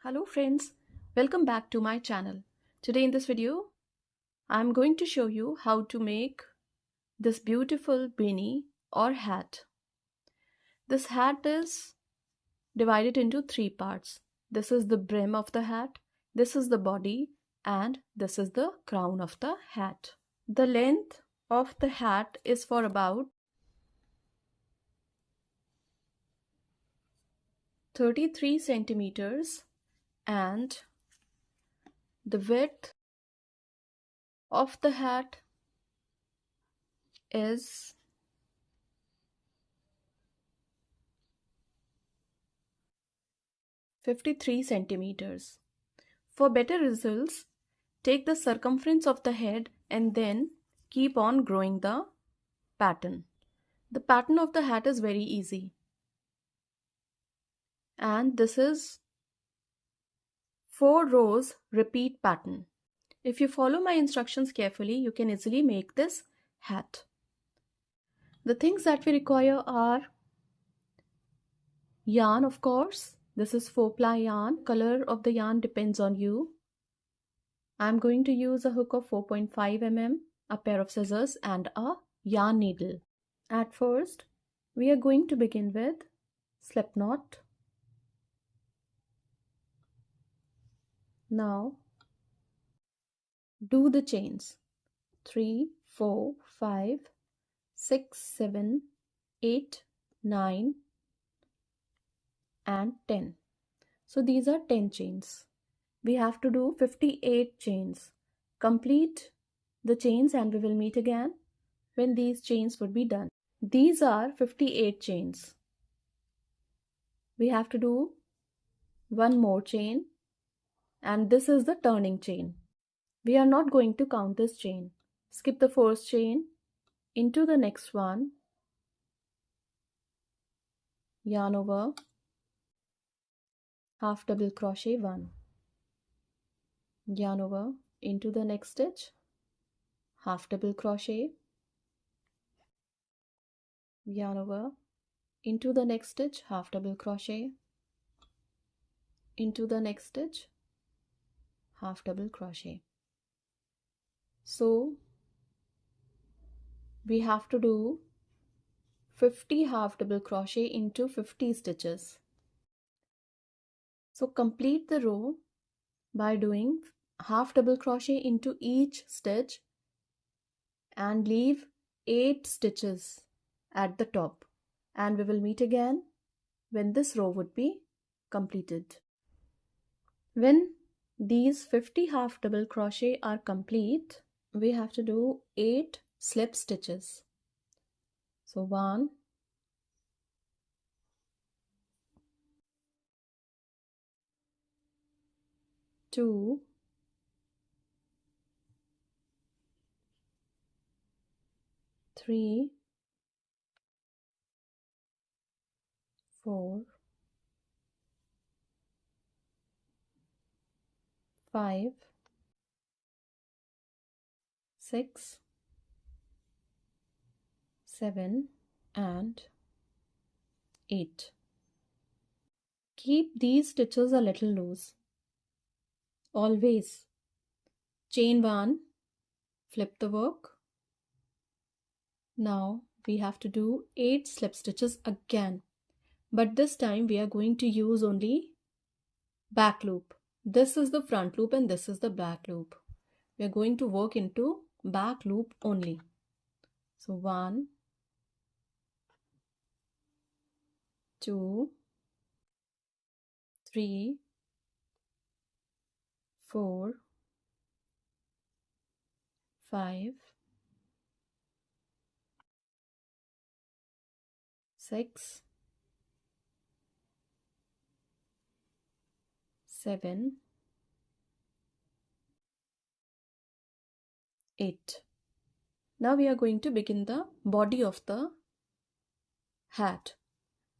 Hello friends, welcome back to my channel. Today in this video, I'm going to show you how to make this beautiful beanie or hat. This hat is divided into three parts. This is the brim of the hat, this is the body, and this is the crown of the hat. The length of the hat is for about 33 centimeters and the width of the hat is 53 centimeters. For better results, take the circumference of the head and then keep on growing the pattern. The pattern of the hat is very easy. And this is 4 rows repeat pattern. If you follow my instructions carefully, you can easily make this hat. The things that we require are yarn, of course. This is 4-ply yarn. Color of the yarn depends on you. I'm going to use a hook of 4.5 mm, a pair of scissors and a yarn needle. At first, we are going to begin with slip knot. Now, do the chains 3, 4, 5, 6, 7, 8, 9 and 10. So these are 10 chains. We have to do 58 chains. Complete the chains and we will meet again when these chains would be done. These are 58 chains. We have to do one more chain and this is the turning chain. We are not going to count this chain. Skip the first chain, into the next one, yarn over, half double crochet 1, yarn over, into the next stitch, half double crochet, yarn over, into the next stitch, half double crochet, into the next stitch, half double crochet. So we have to do 50 half double crochet into 50 stitches. So complete the row by doing half double crochet into each stitch and leave 8 stitches at the top, and we will meet again when this row would be completed. When these 50 half double crochet are complete, we have to do 8 slip stitches. So 1, 2, 3, 4, 5, 6, 7 and 8. Keep these stitches a little loose. Always chain 1, flip the work. Now we have to do 8 slip stitches again, but this time we are going to use only back loop. This is the front loop and this is the back loop. We are going to work into back loop only. So 1, 2, 3, 4, 5, 6, 7, 8. Now we are going to begin the body of the hat.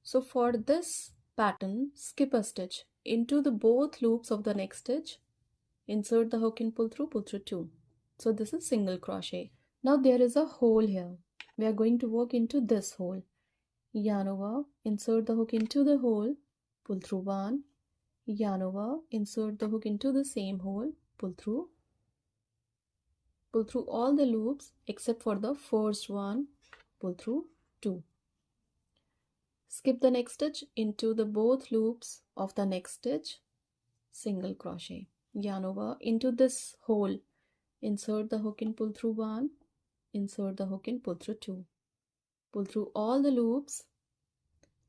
So for this pattern, skip a stitch into the both loops of the next stitch, insert the hook and pull through 2. So this is single crochet. Now there is a hole here. We are going to work into this hole. Yarn over, insert the hook into the hole, pull through 1, yarn over, insert the hook into the same hole, pull through all the loops except for the first one, pull through 2. Skip the next stitch into the both loops of the next stitch, single crochet, yarn over into this hole, insert the hook and pull through 1, insert the hook and pull through 2, pull through all the loops.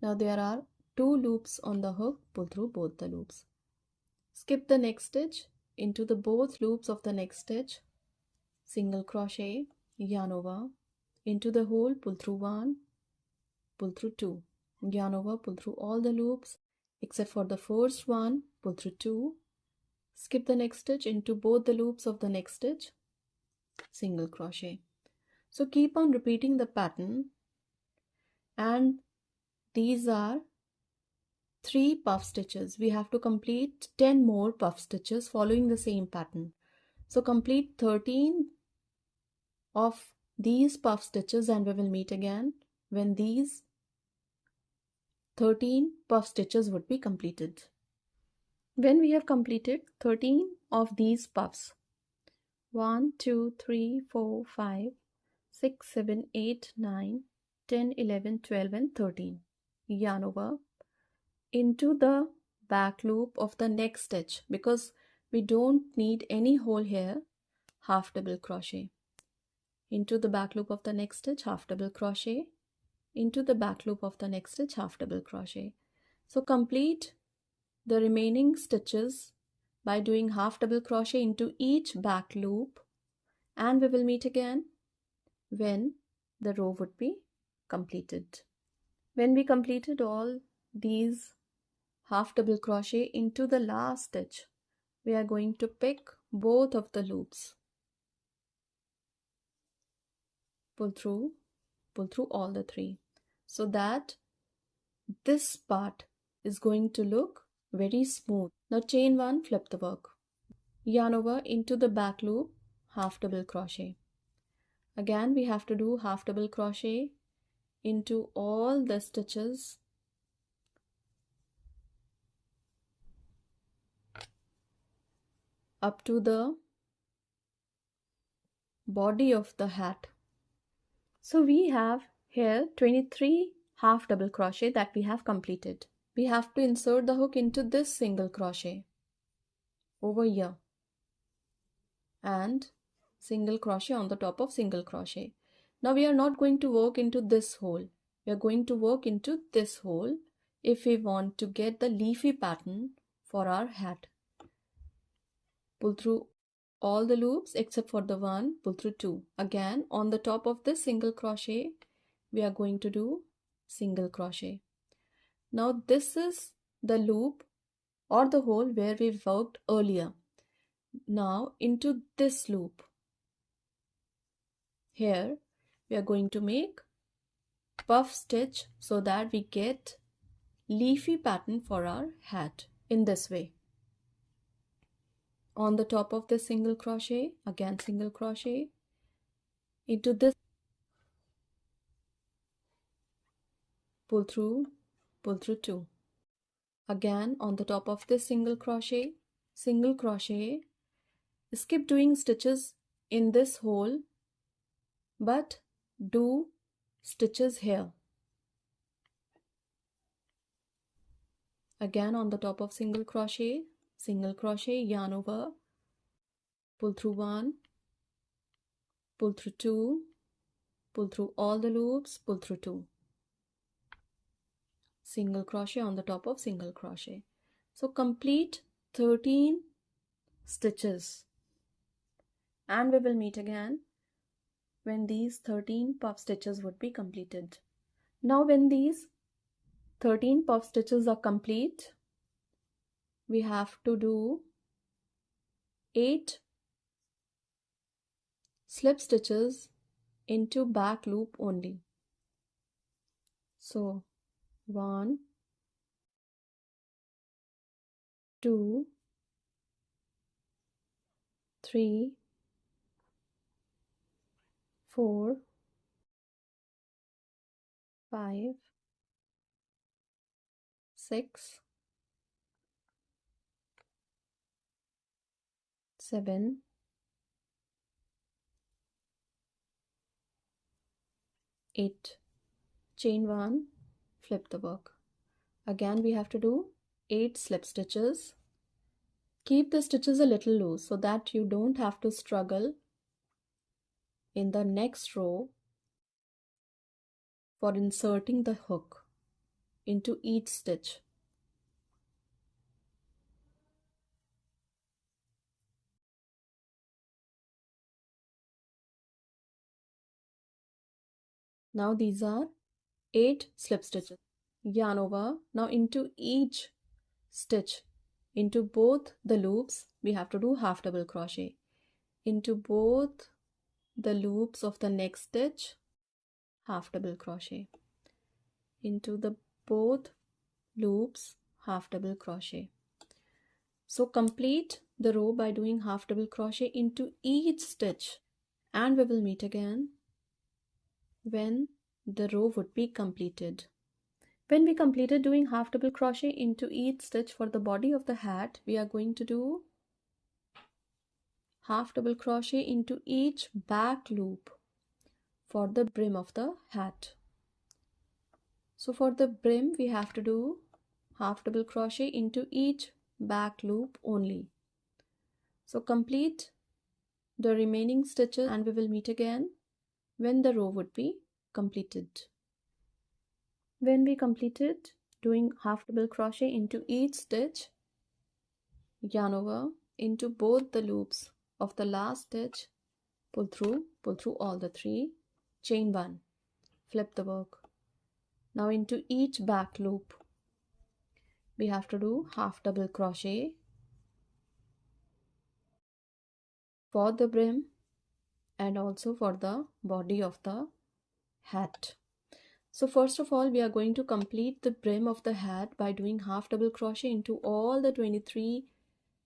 Now there are 2 loops on the hook, pull through both the loops. Skip the next stitch into the both loops of the next stitch, single crochet, yarn over into the hole, pull through 1, pull through 2, yarn over, pull through all the loops except for the first one, pull through 2, skip the next stitch into both the loops of the next stitch, single crochet. So keep on repeating the pattern, and these are 3 puff stitches. We have to complete 10 more puff stitches following the same pattern. So complete 13 of these puff stitches and we will meet again when these 13 puff stitches would be completed. When we have completed 13 of these puffs, 1, 2, 3, 4, 5, 6, 7, 8, 9, 10, 11, 12 and 13, yarn over into the back loop of the next stitch. Because we don't need any hole here, half double crochet into the back loop of the next stitch, half double crochet into the back loop of the next stitch, half double crochet. So complete the remaining stitches by doing half double crochet into each back loop, and we will meet again when the row would be completed. When we completed all these half double crochet into the last stitch, we are going to pick both of the loops, pull through all the 3, so that this part is going to look very smooth. Now chain 1, flip the work, yarn over into the back loop, half double crochet. Again we have to do half double crochet into all the stitches up to the body of the hat. So we have here 23 half double crochet that we have completed. We have to insert the hook into this single crochet over here and single crochet on the top of single crochet. Now we are not going to work into this hole, we are going to work into this hole if we want to get the leafy pattern for our hat. Pull through all the loops except for the one, pull through 2. Again on the top of this single crochet we are going to do single crochet. Now this is the loop or the hole where we worked earlier. Now into this loop, here we are going to make puff stitch so that we get leafy pattern for our hat in this way. On the top of this single crochet, again single crochet into this, pull through 2. Again on the top of this single crochet, skip doing stitches in this hole but do stitches here. Again on the top of single crochet, yarn over, pull through 1, pull through 2, pull through all the loops, pull through 2, single crochet on the top of single crochet. So complete 13 stitches and we will meet again when these 13 puff stitches would be completed. Now when these 13 puff stitches are complete, we have to do 8 slip stitches into back loop only. So 1, 2, 3, 4, 5, 6, 7, 8. Chain 1, flip the work. Again we have to do 8 slip stitches. Keep the stitches a little loose so that you don't have to struggle in the next row for inserting the hook into each stitch. Now these are 8 slip stitches. Yarn over. Now into each stitch, into both the loops, we have to do half double crochet. Into both the loops of the next stitch, half double crochet. Into the both loops, half double crochet. So complete the row by doing half double crochet into each stitch, and we will meet again when the row would be completed. When we completed doing half double crochet into each stitch for the body of the hat, we are going to do half double crochet into each back loop for the brim of the hat. So for the brim we have to do half double crochet into each back loop only. So complete the remaining stitches and we will meet again when the row would be completed. When we completed doing half double crochet into each stitch, yarn over into both the loops of the last stitch, pull through all the 3, chain 1, flip the work. Now into each back loop we have to do half double crochet for the brim and also for the body of the hat. So first of all we are going to complete the brim of the hat by doing half double crochet into all the 23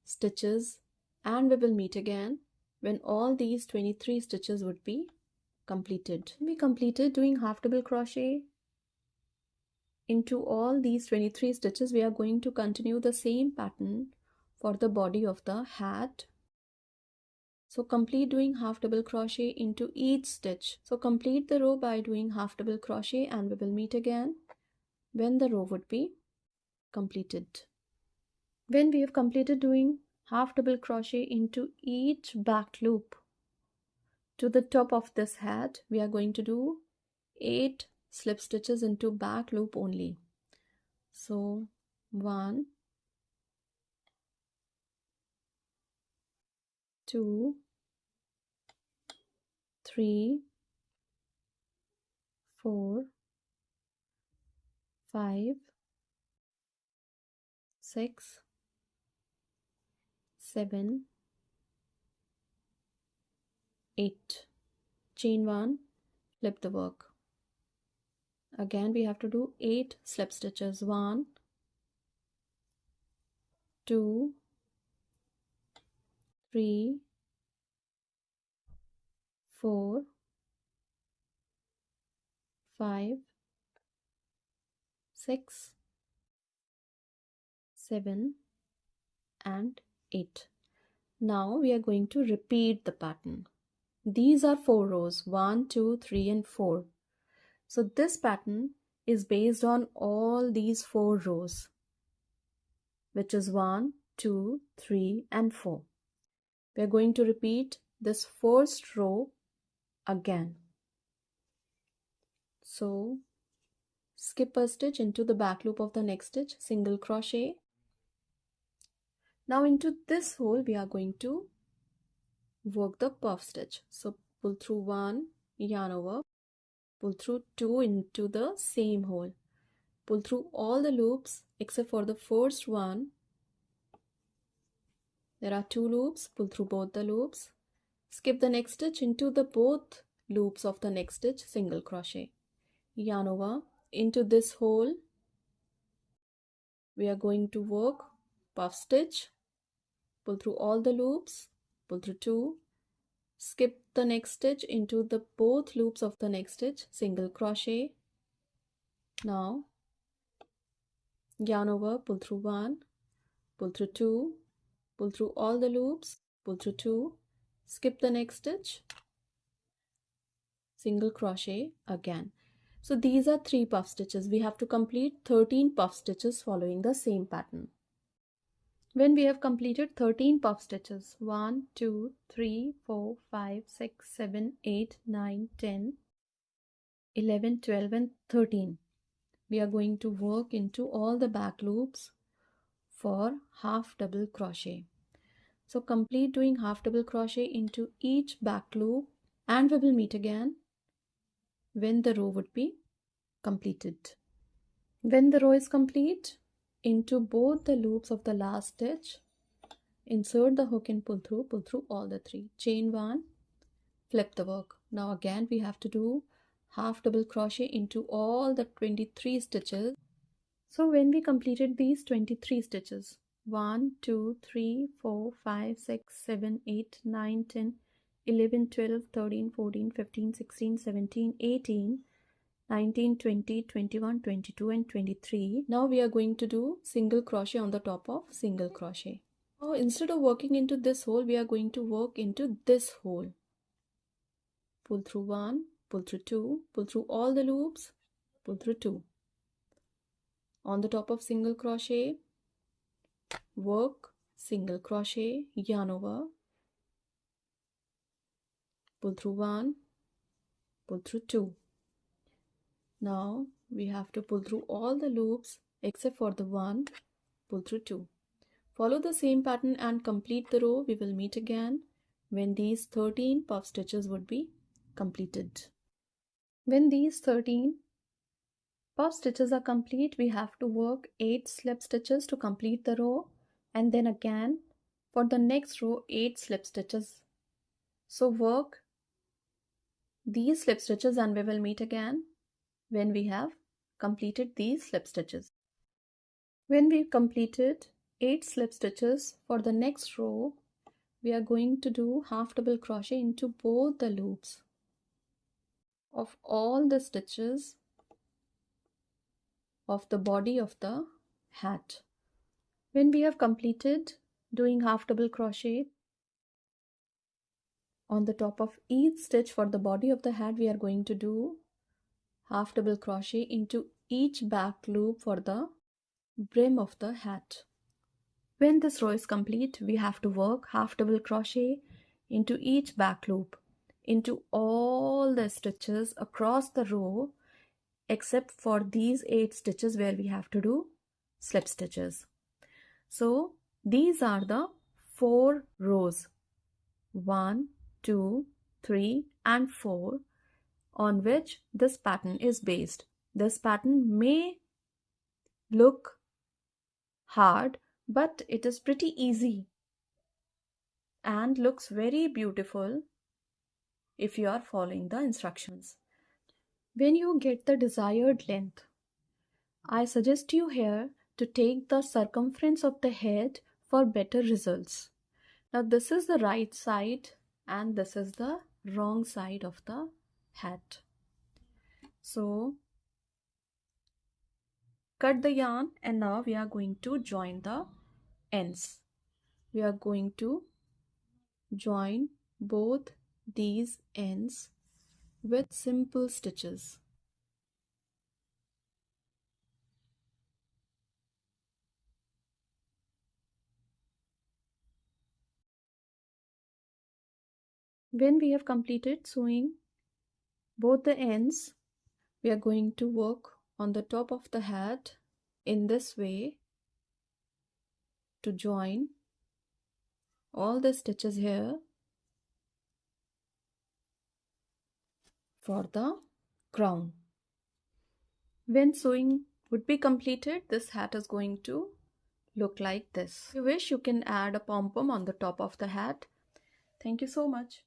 stitches, and we will meet again when all these 23 stitches would be completed. We completed doing half double crochet into all these 23 stitches. We are going to continue the same pattern for the body of the hat. So complete doing half double crochet into each stitch. So complete the row by doing half double crochet and we will meet again when the row would be completed. When we have completed doing half double crochet into each back loop to the top of this hat, we are going to do 8 slip stitches into back loop only. So 1, 2, 3, 4, 5, 6, 7, 8. Chain 1, flip the work. Again we have to do 8 slip stitches. 1, 2, 3, 4, 5, 6, 7 and 8. Now we are going to repeat the pattern. These are 4 rows, 1, 2, 3 and 4. So this pattern is based on all these 4 rows, which is 1, 2, 3 and 4. We are going to repeat this first row again. So skip a stitch into the back loop of the next stitch, single crochet. Now into this hole we are going to work the puff stitch. So pull through 1, yarn over, pull through 2 into the same hole, pull through all the loops except for the first one. There are 2 loops, pull through both the loops, skip the next stitch into the both loops of the next stitch, single crochet, yarn over into this hole. We are going to work puff stitch, pull through all the loops, pull through 2, skip the next stitch into the both loops of the next stitch, single crochet. Now yarn over, pull through 1, pull through 2, pull through all the loops, pull through 2, skip the next stitch, single crochet again. So these are 3 puff stitches. We have to complete 13 puff stitches following the same pattern. When we have completed 13 puff stitches, 1, 2, 3, 4, 5, 6, 7, 8, 9, 10, 11, 12 and 13, we are going to work into all the back loops for half double crochet. So complete doing half double crochet into each back loop, and we will meet again when the row would be completed. When the row is complete, into both the loops of the last stitch, insert the hook and pull through all the 3. Chain 1, flip the work. Now again we have to do half double crochet into all the 23 stitches. So when we completed these 23 stitches, 1, 2, 3, 4, 5, 6, 7, 8, 9, 10, 11, 12, 13, 14, 15, 16, 17, 18, 19, 20, 21, 22 and 23. Now we are going to do single crochet on the top of single crochet. Now instead of working into this hole, we are going to work into this hole. Pull through 1, pull through 2, pull through all the loops, pull through 2. On the top of single crochet, work single crochet, yarn over, pull through 1, pull through 2. Now we have to pull through all the loops except for the 1, pull through 2. Follow the same pattern and complete the row. We will meet again when these 13 puff stitches would be completed. When these 13 puff stitches are complete, we have to work 8 slip stitches to complete the row, and then again for the next row 8 slip stitches. So work these slip stitches and we will meet again when we have completed these slip stitches. When we've completed 8 slip stitches for the next row, we are going to do half double crochet into both the loops of all the stitches of the body of the hat. When we have completed doing half double crochet on the top of each stitch for the body of the hat, we are going to do half double crochet into each back loop for the brim of the hat. When this row is complete, we have to work half double crochet into each back loop into all the stitches across the row except for these 8 stitches where we have to do slip stitches. So these are the 4 rows, 1, 2, 3 and 4, on which this pattern is based. This pattern may look hard, but it is pretty easy and looks very beautiful if you are following the instructions. When you get the desired length, I suggest you here to take the circumference of the head for better results. Now this is the right side and this is the wrong side of the hat. So cut the yarn and now we are going to join the ends. We are going to join both these ends with simple stitches. When we have completed sewing both the ends, we are going to work on the top of the hat in this way to join all the stitches here for the crown. When sewing would be completed, this hat is going to look like this. If you wish, you can add a pom-pom on the top of the hat. Thank you so much.